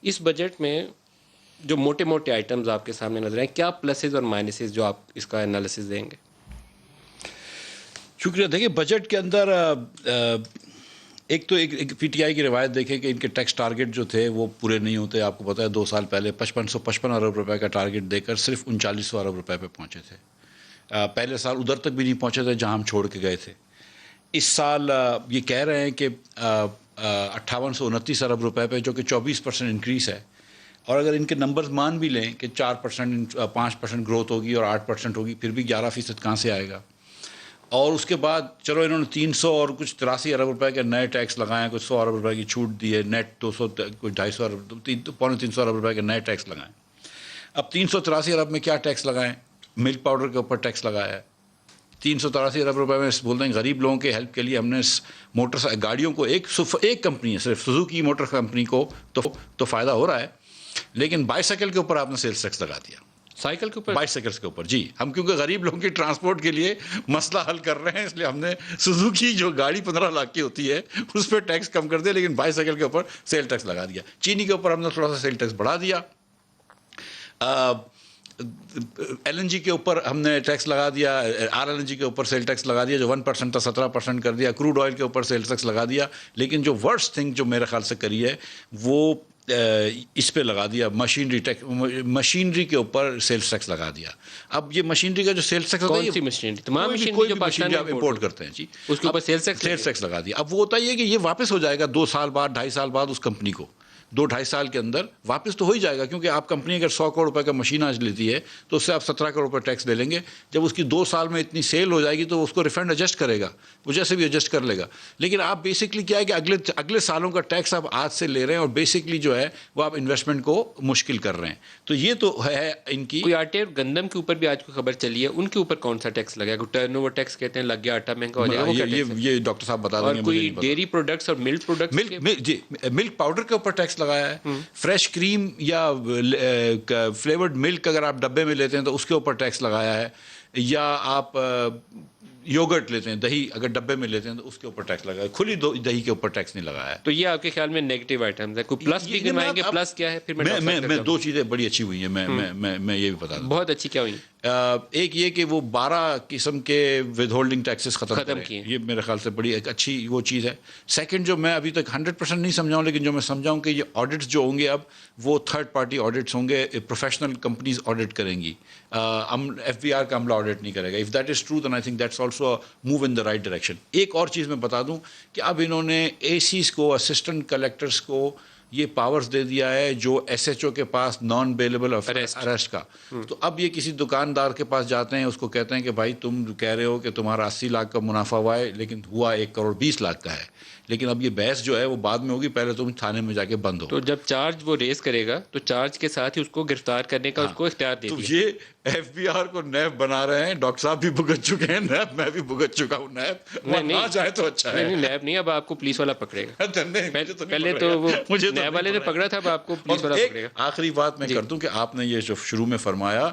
इस बजट में जो मोटे-मोटे आइटम्स आपके सामने नज़र आए, क्या प्लसेस और माइनसेस जो आप इसका एनालिसिस देंगे? शुक्रिया। देखिए, बजट के अंदर एक तो एक पीटीआई की रिवायत देखें कि इनके टैक्स टारगेट जो थे वो पूरे नहीं होते। आपको पता है 2 साल पहले 5555 अरब रुपए का टारगेट देकर सिर्फ 3900 अरब रुपए पे पहुंचे थे। पहले साल उधर तक भी नहीं पहुंचे थे जहां हम छोड़ के गए थे। इस साल ये कह रहे हैं कि 5829 अरब रुपए पे, जो कि 24% इंक्रीज़ है। और अगर इनके नंबर्स मान भी लें कि 4% 5% ग्रोथ होगी और 8% होगी, फिर भी 11% कहाँ से आएगा? और उसके बाद चलो इन्होंने 300 और कुछ 83 अरब रुपए के नए टैक्स लगाए, कुछ 100 अरब रुपए की छूट दी है, नेट 200 कुछ 250 अरब, पौने 300 अरब रुपए के नए टैक्स लगाए। अब 383 अरब में क्या टैक्स लगाएं? मिल्क पाउडर के ऊपर टैक्स लगाया है। 383 अरब रुपए में बोलते हैं गरीब लोगों के हेल्प के लिए हमने मोटर गाड़ियों को एक कंपनी है सिर्फ सुजुकी मोटर कंपनी को तो फ़ायदा हो रहा है, लेकिन बाईसाइकिल के ऊपर आपने सेल्स टैक्स लगा दिया। साइकिल के ऊपर? बाईसाइकिल्स के ऊपर, जी। हम क्योंकि गरीब लोगों के ट्रांसपोर्ट के लिए मसला हल कर रहे हैं, इसलिए हमने सुजुकी जो गाड़ी 15 लाख की होती है उस पर टैक्स कम कर दिया, लेकिन बाईसाइकिल के ऊपर सेल टैक्स लगा दिया। चीनी के ऊपर हमने थोड़ा सा सेल टैक्स बढ़ा दिया। एलएनजी के ऊपर हमने टैक्स लगा दिया, आरएलएनजी के ऊपर सेल टैक्स लगा दिया, जो 1% था 17% कर दिया। क्रूड ऑयल के ऊपर सेल टैक्स लगा दिया। लेकिन जो वर्स्ट थिंग जो मेरे ख्याल से करी है वो इस पे लगा दिया, मशीनरी के ऊपर सेल्स टैक्स लगा दिया। अब ये मशीनरी का जो सेल्स टैक्स कौन सी मशीनरी? तमाम कोई भी मशीनरी आप इंपोर्ट करते हैं जी, उसके ऊपर सेल्स टैक्स लगा दिया। अब वो होता ही है कि ये वापस हो जाएगा 2 साल बाद, 2.5 साल बाद उस कंपनी को 2-2.5 साल के अंदर वापस तो हो ही जाएगा, क्योंकि आप कंपनी अगर 100 करोड़ रुपए का मशीन आज लेती है तो उससे आप 17 करोड़ रुपए टैक्स ले लेंगे। जब उसकी 2 साल में इतनी सेल हो जाएगी तो उसको रिफंड एडजस्ट करेगा, वो जैसे भी एडजस्ट कर लेगा। लेकिन आप बेसिकली क्या है कि अगले सालों का टैक्स आप आज से ले रहे हैं और बेसिकली जो है वो आप इन्वेस्टमेंट को मुश्किल कर रहे हैं। तो ये तो है इनकी। कोई आटे और गंदम के ऊपर भी आज को खबर चली है, उनके ऊपर कौन सा टैक्स लगेगा? टर्नओवर टैक्स कहते हैं, लग गया, आटा महंगा हो जाएगा, ये डॉक्टर साहब बता देंगे। और कोई डेयरी प्रोडक्ट्स और मिल्क प्रोडक्ट्स, जी, मिल्क पाउडर के ऊपर टैक्स लगाया है। फ्रेश क्रीम या फ्लेवर्ड मिल्क अगर आप डब्बे में लेते हैं तो उसके ऊपर टैक्स लगाया है, या आप योगर्ट लेते हैं, दही अगर डब्बे में लेते हैं तो उसके ऊपर टैक्स लगाया है। खुली दही के ऊपर टैक्स नहीं लगाया है। तो ये आपके ख्याल में नेगेटिव आइटम्स है। कोई प्लस भी गिनवाएंगे? प्लस क्या है? फिर मैं 2 चीज़ें बड़ी अच्छी हुई हैं, मैं ये भी बता दूं। बहुत अच्छी क्या हुई? एक ये कि वो 12 किस्म के विद होल्डिंग टैक्सेस खत्म किए, ये मेरे ख्याल से बड़ी एक अच्छी वो चीज़ है। सेकंड, जो मैं अभी तक 100% नहीं समझाऊँ, लेकिन जो मैं समझाऊँ कि ये ऑडिट्स जो होंगे अब वो थर्ड पार्टी ऑडिट्स होंगे, प्रोफेशनल कंपनीज ऑडिट करेंगी, FBR का अमला ऑडिट नहीं करेगा। If that is true then I think that's also move in the right direction. एक और चीज़ मैं बता दूँ कि अब इन्होंने ACs को, असिस्टेंट कलेक्टर्स को ये पावर्स दे दिया है जो SHO के पास नॉन बेलेबल अरेस्ट का। तो अब ये किसी दुकानदार के पास जाते हैं, उसको कहते हैं कि भाई तुम कह रहे हो कि तुम्हारा 80 लाख का मुनाफा हुआ है, लेकिन हुआ 1 करोड़ 20 लाख का है। लेकिन अब ये बहस जो है वो बाद में होगी, पहले तुम थाने में जाके बंद हो। तो जब चार्ज वो रेस करेगा तो चार्ज के साथ ही उसको गिरफ्तार करने का उसको इख्तियार दे दिया। तो ये FBR को नैब बना रहे हैं। डॉक्टर साहब भी भुगत चुके हैं नैब, मैं भी भुगत चुका हूँ नैब। ना जाए तो अच्छा है। नहीं, नैब नहीं, अब आपको पुलिस वाला पकड़ेगा। पहले तो वो नैब वाले ने पकड़ा था, अब आपको पुलिस वाला पकड़ेगा। आखिरी बात मैं कर दूं कि आपने ये जो शुरू में फरमाया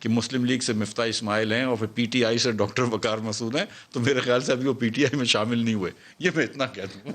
कि मुस्लिम लीग से मिफ्ता इस्माइल हैं और फिर PTI से डॉक्टर वकार मसूद हैं, तो मेरे ख्याल से अभी वो PTI में शामिल नहीं हुए। ये मैं इतना कह दूँ।